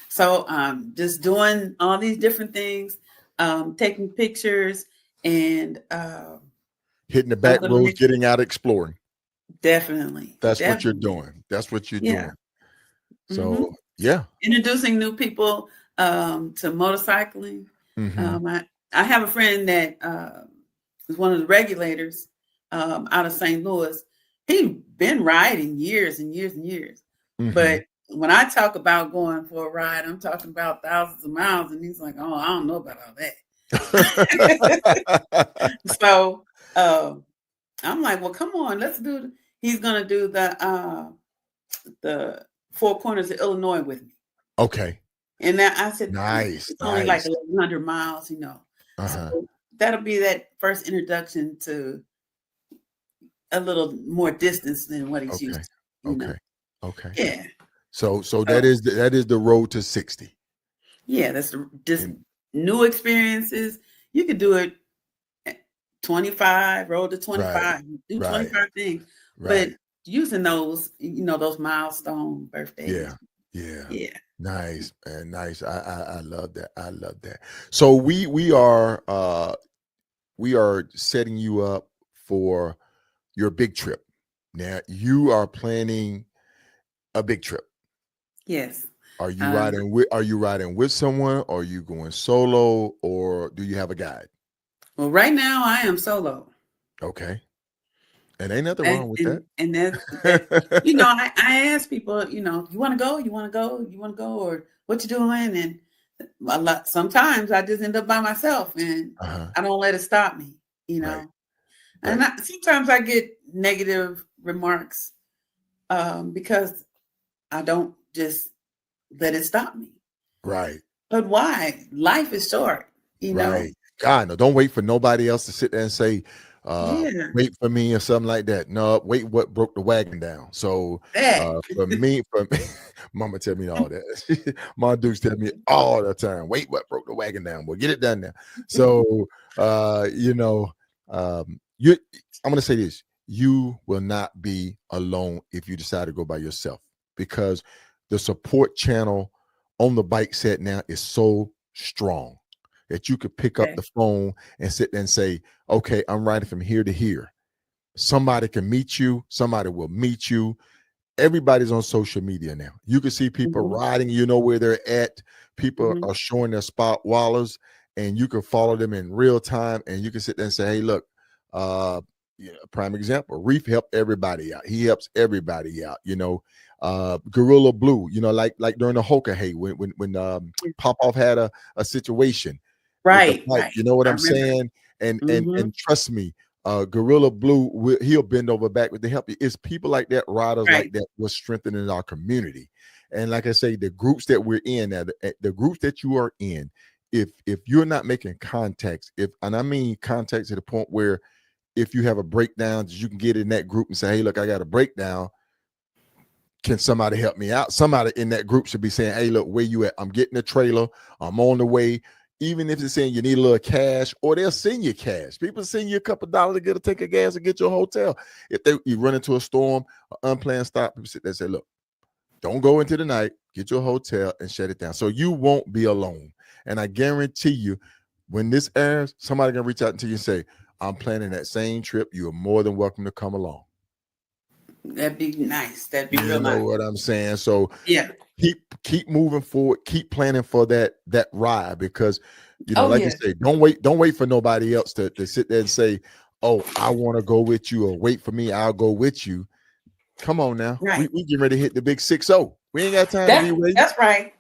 So just doing all these different things, taking pictures and hitting the back roads, getting out exploring. Definitely. What you're doing. That's what you're doing. So introducing new people to motorcycling. I have a friend that is one of the regulators out of St. Louis. He's been riding years and years and years. But when I talk about going for a ride, I'm talking about thousands of miles. And he's like, oh, I don't know about all that. So I'm like, well, come on, let's do it. He's going to do the Four Corners of Illinois with me. Okay. And then I said, nice. It's only like 1,100 miles, So that'll be that first introduction to a little more distance than what he's used to. Okay. Yeah. So that is the Road to 60. Yeah, that's just new experiences. You could do it 25, Road to 25, do 25 things. But using those, those milestone birthdays. Yeah. Nice, man. Nice. I love that. So we are setting you up for your big trip. Now you are planning a big trip. Yes. Are you riding with someone? Or are you going solo, or do you have a guide? Well, right now I am solo. Okay. And ain't nothing wrong with that. And that, I ask people, you want to go? You want to go? You want to go? Or what you doing? And sometimes I just end up by myself and I don't let it stop me, Right. And sometimes I get negative remarks because I don't just let it stop me. Right. But why? Life is short, Right. God, no, don't wait for nobody else to sit there and say, wait for me or something like that. No, wait, what broke the wagon down? So for me, Mama tell me all that. My dudes tell me all the time, wait, what broke the wagon down? Well, get it done now. So I'm gonna say this: you will not be alone if you decide to go by yourself, because the support channel on the bike set now is so strong. that you could pick up the phone and sit there and say, okay, I'm riding from here to here. Somebody can meet you. Somebody will meet you. Everybody's on social media now. You can see people riding, you know where they're at. People are showing their spot wallers, and you can follow them in real time. And you can sit there and say, hey, look, prime example, Reef helped everybody out. He helps everybody out, Gorilla Blue, like during the Hoka Hay when Popoff had a situation. Right. You know what I'm saying? And trust me, Gorilla Blue, he'll bend over back with the help. It's people like that, riders like that, was strengthening our community. And like I say, the groups that we're in, the groups that you are in, if you're not making contacts, and I mean contacts to the point where if you have a breakdown, you can get in that group and say, hey, look, I got a breakdown. Can somebody help me out? Somebody in that group should be saying, hey, look, where you at? I'm getting a trailer. I'm on the way. Even if they're saying you need a little cash, or they'll send you cash. People send you a couple of dollars to get a tank of gas and get your hotel. If you run into a storm, an unplanned stop, people sit there and say, look, don't go into the night, get your hotel and shut it down. So you won't be alone. And I guarantee you, when this airs, somebody can reach out to you and say, I'm planning that same trip. You are more than welcome to come along. That'd be nice. That'd be real nice. You know what I'm saying? So yeah, keep moving forward. Keep planning for that ride, because like you say, don't wait for nobody else to sit there and say, oh, I want to go with you, or wait for me, I'll go with you. Come on now. Right. We getting ready to hit the big 6-0. We ain't got time to be waiting. That's right.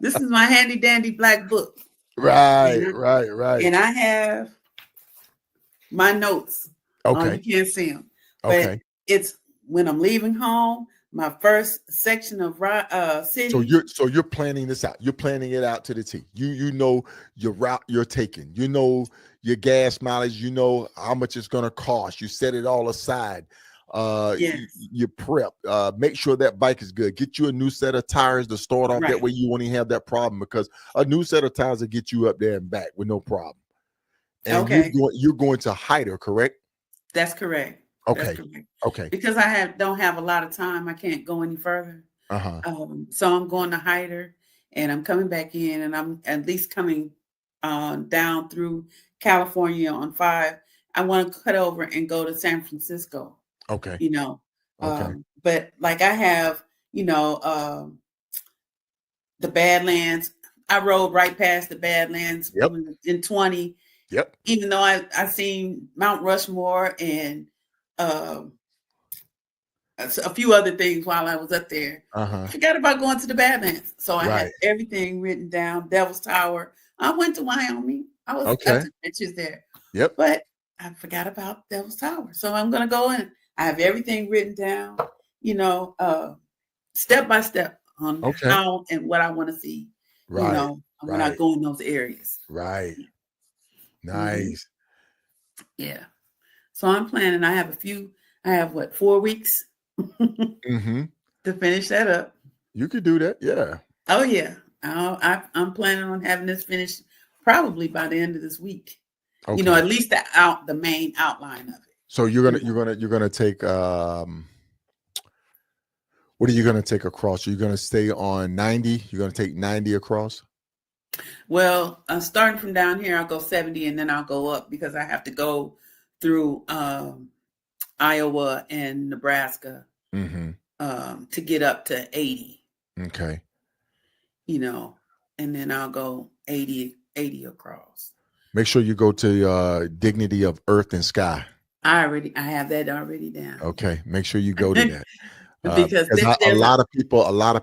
This is my handy dandy black book. Right. And I have my notes. Okay. You can't see them. Okay. But it's when I'm leaving home, my first section of city. So you're planning this out. You're planning it out to the T. You know your route you're taking. You know your gas mileage. You know how much it's going to cost. You set it all aside. You prep. Make sure that bike is good. Get you a new set of tires to start off. That way you won't even have that problem, because a new set of tires will get you up there and back with no problem. And you're going to Hyder, correct? That's correct. Okay. That's correct. Okay. Because I don't have a lot of time. I can't go any further. So I'm going to Hyder, and I'm coming back in, and I'm at least coming down through California on 5. I want to cut over and go to San Francisco. Okay. But like I have, the Badlands. I rode right past the Badlands in 20. Yep. Even though I seen Mount Rushmore and a few other things while I was up there. I forgot about going to the Badlands. So I had everything written down. Devil's Tower. I went to Wyoming. I took pictures there. Yep. But I forgot about Devil's Tower. So I'm going to go in. I have everything written down, step by step on how and what I want to see, when I go in those areas. Right. Nice. Yeah. So I'm planning. I have 4 weeks to finish that up. You could do that. Yeah. Oh yeah. I'm planning on having this finished probably by the end of this week. Okay. At least the main outline of it. So you're gonna take what are you gonna take across? You're gonna stay on 90. You're gonna take 90 across. Well, starting from down here, I'll go 70, and then I'll go up because I have to go through Iowa and Nebraska to get up to 80. Okay. And then I'll go 80 across. Make sure you go to Dignity of Earth and Sky. I have that already down. Okay, make sure you go to that. Because a lot of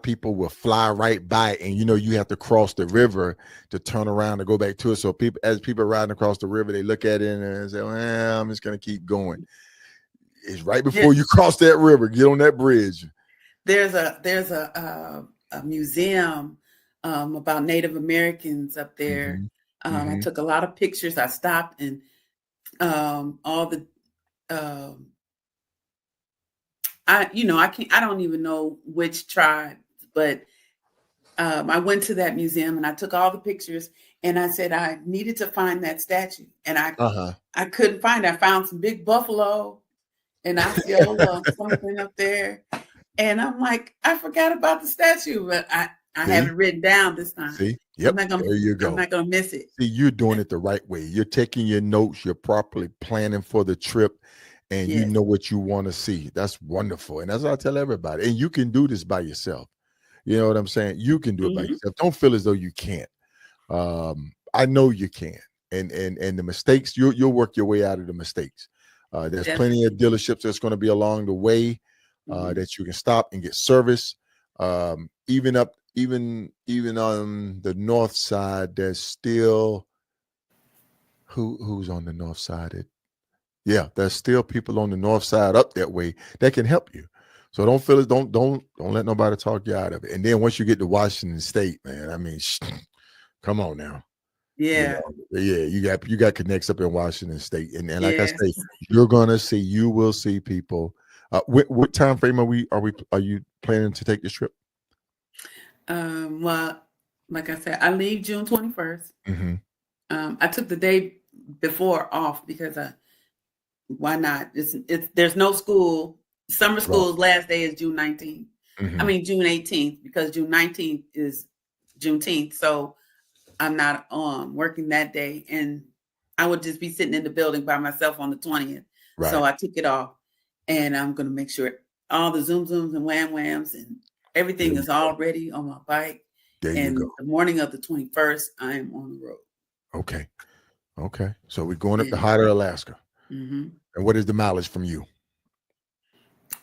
people will fly right by it, and you have to cross the river to turn around and go back to it. So as people riding across the river, they look at it and say, well, I'm just gonna keep going. It's right before you cross that river. Get on that bridge. There's a museum about Native Americans up there. I took a lot of pictures. I stopped and all the I don't even know which tribe, but I went to that museum and I took all the pictures, and I said I needed to find that statue, and I couldn't find it. I found some big buffalo and Osceola something up there, and I'm like, I forgot about the statue, but I have it written down this time. See, Yep. There you go. I'm not gonna miss it. See, you're doing it the right way. You're taking your notes. You're properly planning for the trip, and you Yes. know what you want to see. That's wonderful. And that's what I tell everybody. And you can do this by yourself. You know what I'm saying? You can do it by yourself. Don't feel as though you can't. I know you can. And the mistakes, you'll work your way out of the mistakes. There's plenty of dealerships that's going to be along the way that you can stop and get service. Even on the north side, there's still who's on the north side. There's still people on the north side up that way that can help you. So don't feel it. Don't let nobody talk you out of it. And then once you get to Washington State, man, I mean, come on now. Yeah. You got connects up in Washington State, and like I say, you will see people. What time frame are you planning to take this trip? Well, like I said, I leave June 21st. Mm-hmm. I took the day before off because why not? There's no school. Summer school's last day is June 19th. Mm-hmm. I mean June 18th, because June 19th is Juneteenth. So I'm not working that day, and I would just be sitting in the building by myself on the 20th. Right. So I took it off, and I'm going to make sure all the Zooms and Whams and everything is all ready on my bike. And the morning of the 21st, I am on the road. Okay. So we're going up to Hyder, Alaska. Mm-hmm. And what is the mileage from you?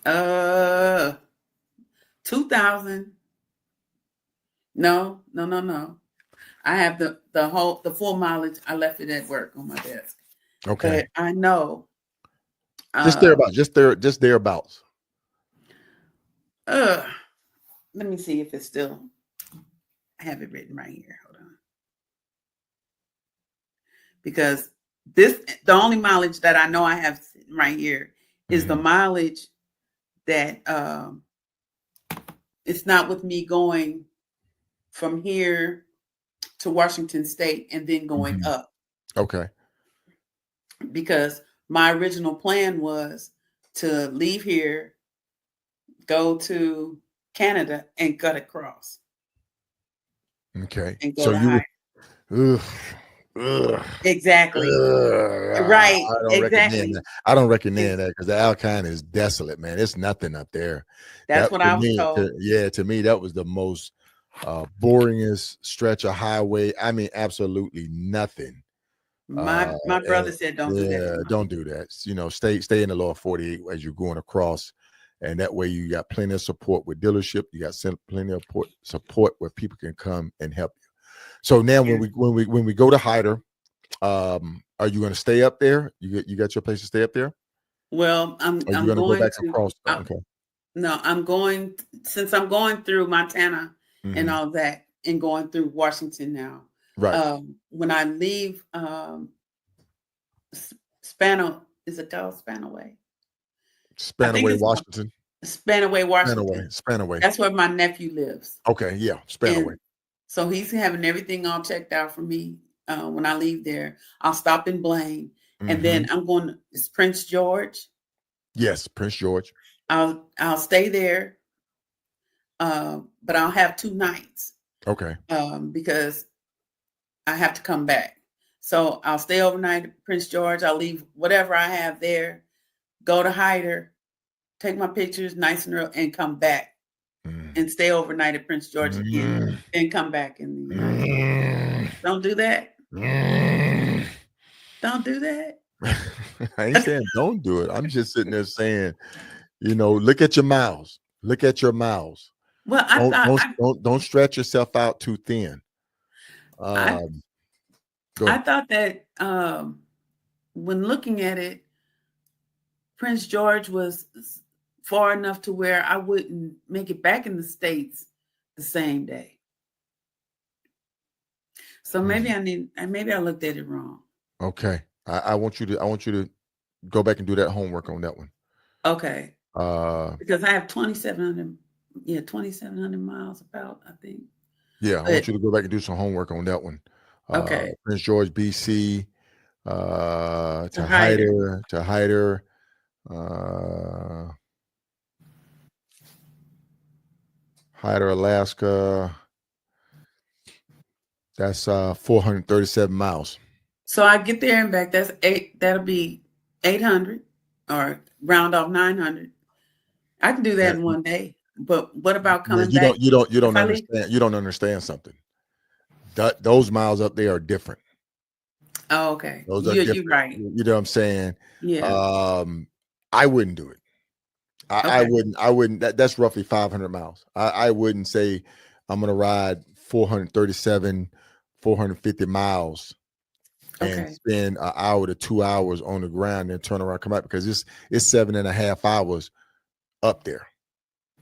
2,000. No. I have the full mileage. I left it at work on my desk. Okay. But I know. Just thereabouts. Let me see if it's still. I have it written right here. Hold on. Because the only mileage that I know I have right here is the mileage that it's not with me going from here to Washington State and then going up. Okay. Because my original plan was to leave here, go to Canada, and cut across. Okay. And go to exactly. Right. I don't recommend that because the Alpine is desolate, man. It's nothing up there. That's what I was told. To me, that was the most boringest stretch of highway. I mean, absolutely nothing. My brother said, don't do that. Don't do that. You know, stay in the lower 48 as you're going across. And that way you got plenty of support with dealership. You got plenty of support where people can come and help you. So now when we go to Hyder, are you going to stay up there? You got your place to stay up there? Well, I'm going to go back across. Okay. No, I'm going, since I'm going through Montana and all that, and going through Washington now. Right. When I leave is it called Spanaway? Spanaway, Washington. Spanaway, Washington. Spanaway. That's where my nephew lives. Okay, yeah, Spanaway. So he's having everything all checked out for me. When I leave there, I'll stop in Blaine, and then I'm going to Prince George. Yes, Prince George. I'll stay there, but I'll have 2 nights. Okay. Because I have to come back. So I'll stay overnight at Prince George. I'll leave whatever I have there, go to Hyder, take my pictures nice and early, and come back and stay overnight at Prince George again and come back in the United States. Don't do that. Don't do that. I ain't saying don't do it. I'm just sitting there saying, look at your miles. Look at your miles. Well, don't stretch yourself out too thin. I thought that when looking at it, Prince George was far enough to where I wouldn't make it back in the States the same day. So maybe I looked at it wrong. Okay. I want you to go back and do that homework on that one. Okay. Because I have 2,700 miles about, I think. Yeah, I want you to go back and do some homework on that one. Okay. Prince George, BC, to Hyder, Hyder, Alaska, That's 437 miles. So I get there and back. That'll be 800 or round off 900. I can do that in one day. But what about coming back? You don't If I understand. leave- You don't understand something. Those miles up there are different. Oh, okay. Those are You're different. right. You know what I'm saying? Yeah. I wouldn't do it. I Okay. wouldn't. That's roughly 500 miles. I wouldn't say I'm going to ride 437, 450 miles and Okay. spend an hour to 2 hours on the ground and turn around, come back, because it's 7.5 hours up there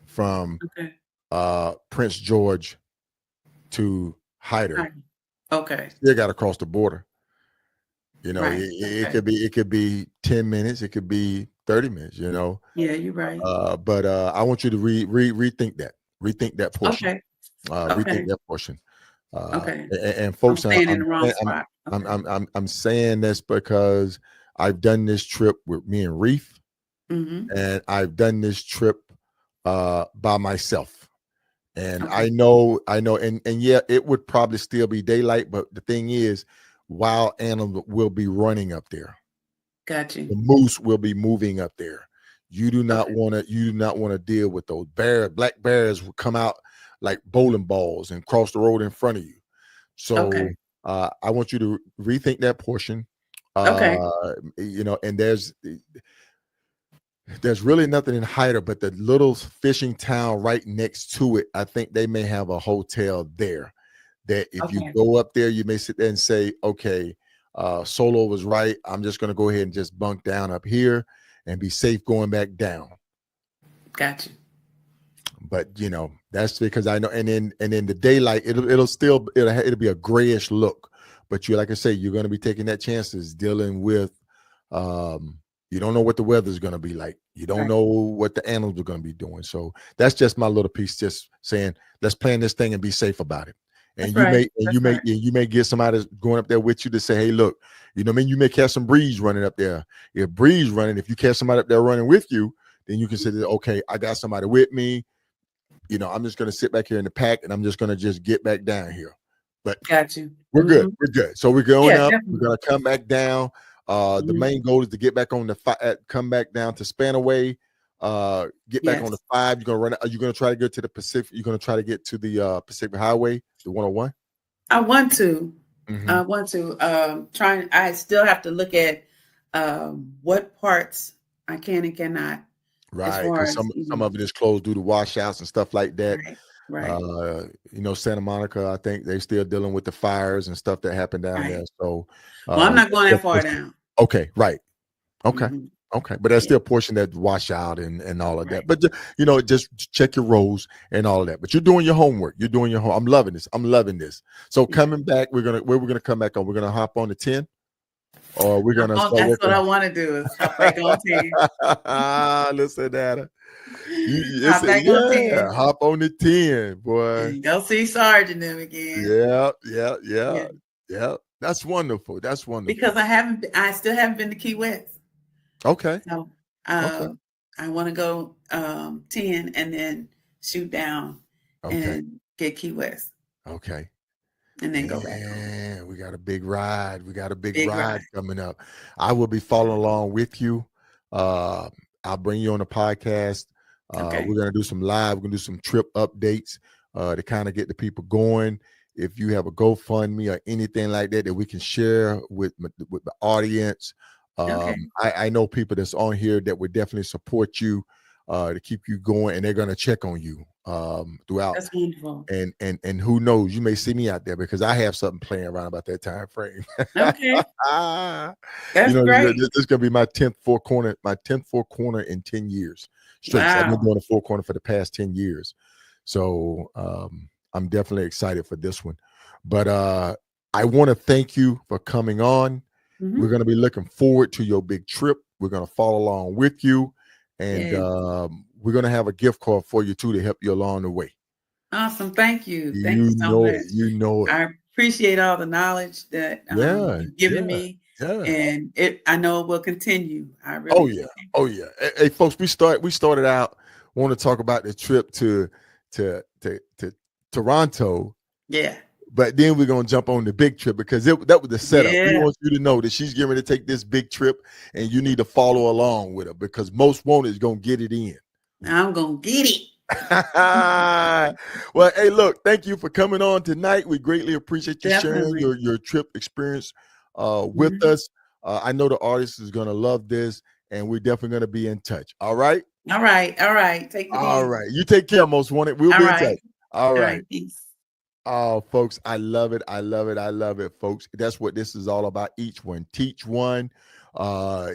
from Okay. Prince George to Hyder. Right. Okay. Still got to cross the border. You know, Right. it Okay. could be 10 minutes, it could be 30 minutes, you know. Yeah, you're right. But I want you to rethink that portion. Okay. Rethink Okay. that portion. Okay. And I'm folks, staying in the wrong spot. Okay. I'm saying this because I've done this trip with me and Reef, Mm-hmm. and I've done this trip by myself. And Okay. I know, and yeah, it would probably still be daylight, but the thing is, wild animals will be running up there. Got you. The moose will be moving up there. You do not Okay. want to deal with those bears. Black bears will come out like bowling balls and cross the road in front of you. So Okay. I want you to rethink that portion. Okay. You know, and there's really nothing in Hyder but the little fishing town right next to it. I think they may have a hotel there that if you Okay. go up there, you may sit there and say, okay, Ksolo was right. I'm just going to go ahead and just bunk down up here and be safe going back down. Got you. But you know, that's because I know, and in the daylight, it'll be a grayish look. But like I say, you're going to be taking that chances dealing with, you don't know what the weather's going to be like. You don't Right. know what the animals are going to be doing. So that's just my little piece, just saying, let's plan this thing and be safe about it. And That's right. you may get somebody that's going up there with you to say, hey, look, you know what I mean? You may catch some breeze running up there. If you catch somebody up there running with you, then you can say, okay, I got somebody with me. You know, I'm just going to sit back here in the pack and I'm just going to just get back down here. But Got you. we're good. Mm-hmm. We're good. So we're going Yeah, up. definitely. We're going to come back down. The main goal is to get back on come back down to Spanaway. Get back on the 5. You're going to run. Are you going to try to get to the Pacific? You're going to try to get to the Pacific Highway, the 101? I want to. Mm-hmm. I want to. I still have to look at what parts I can and cannot. Right, because some of it is closed due to washouts and stuff like that. Right. You know, Santa Monica, I think they're still dealing with the fires and stuff that happened down there. So, well, I'm not going that far down. Okay, right. Okay, Mm-hmm. okay, but there's still a portion that wash out and all of that. But you know, just check your roads and all of that. But you're doing your homework. You're doing your home. I'm loving this. So coming back, we're gonna come back on. We're gonna hop on the 10. Or we're gonna start that's working. what I want to do is hop back on 10. Listen, Dada. On 10. Hop on the 10, boy. Go see Sergeant them again. Yeah. That's wonderful. Because I still haven't been to Key West. Okay. So I want to go 10 and then shoot down and get Key West. Okay. And then go back home. We got a big ride. We got a big ride coming up. I will be following along with you. I'll bring you on the podcast. We're going to do some live. We're going to do some trip updates to kind of get the people going. If you have a GoFundMe or anything like that we can share with the audience. I know people that's on here that would definitely support you to keep you going, and they're going to check on you throughout. That's wonderful. And who knows, you may see me out there because I have something playing around about that time frame. Okay. That's great. This is gonna be my 10th four corner in 10 years straight. Wow. So I've been doing a 4 corner for the past 10 years. So I'm definitely excited for this one. But I want to thank you for coming on. Mm-hmm. We're gonna be looking forward to your big trip. We're gonna follow along with you. And we're going to have a gift card for you, too, to help you along the way. Awesome. Thank you. Thank you so much. You know it. I appreciate all the knowledge that you've given me. Yeah. And I know it will continue. I really Oh, yeah. Hey, folks, we started out, want to talk about the trip to Toronto. Yeah. But then we're gonna jump on the big trip because that was the setup. We Yeah. want you to know that she's getting ready to take this big trip, and you need to follow along with her because Most Wanted is gonna get it in. I'm gonna get it. Well, hey, look, thank you for coming on tonight. We greatly appreciate you Definitely. sharing your trip experience with us. I know the artist is gonna love this, and we're definitely gonna be in touch. All right. All right. All right. Take it All easy. right. You take care, Most Wanted. We'll All be in right. touch. All right. Peace. Oh, folks, I love it. I love it. I love it, folks. That's what this is all about. Each one, teach one.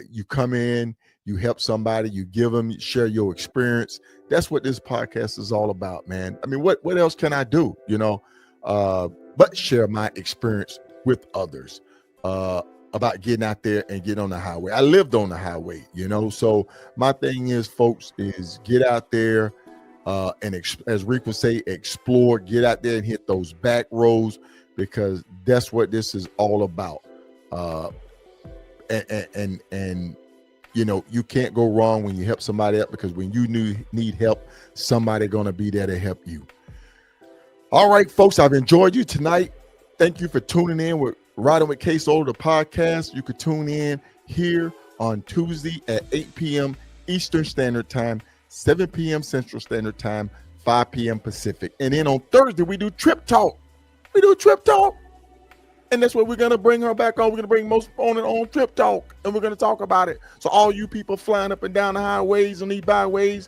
You come in, you help somebody, you give them, share your experience. That's what this podcast is all about, man. I mean, what else can I do, but share my experience with others about getting out there and get on the highway. I lived on the highway, so my thing is, folks, is get out there, and as Rick would say, explore, get out there and hit those back roads, because that's what this is all about. And you can't go wrong when you help somebody out, because when you need help, somebody gonna be there to help you. All right, folks, I've enjoyed you tonight. Thank you for tuning in with Riding with Ksolo, the podcast. You could tune in here on Tuesday at 8 p.m. Eastern Standard Time, 7 p.m. Central Standard Time, 5 p.m. Pacific. And then on Thursday, we do Trip Talk. And that's what we're going to bring her back on. We're going to bring Most Wanted on Trip Talk, and we're going to talk about it. So all you people flying up and down the highways and these byways,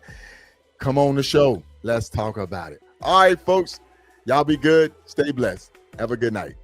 come on the show. Let's talk about it. All right, folks. Y'all be good. Stay blessed. Have a good night.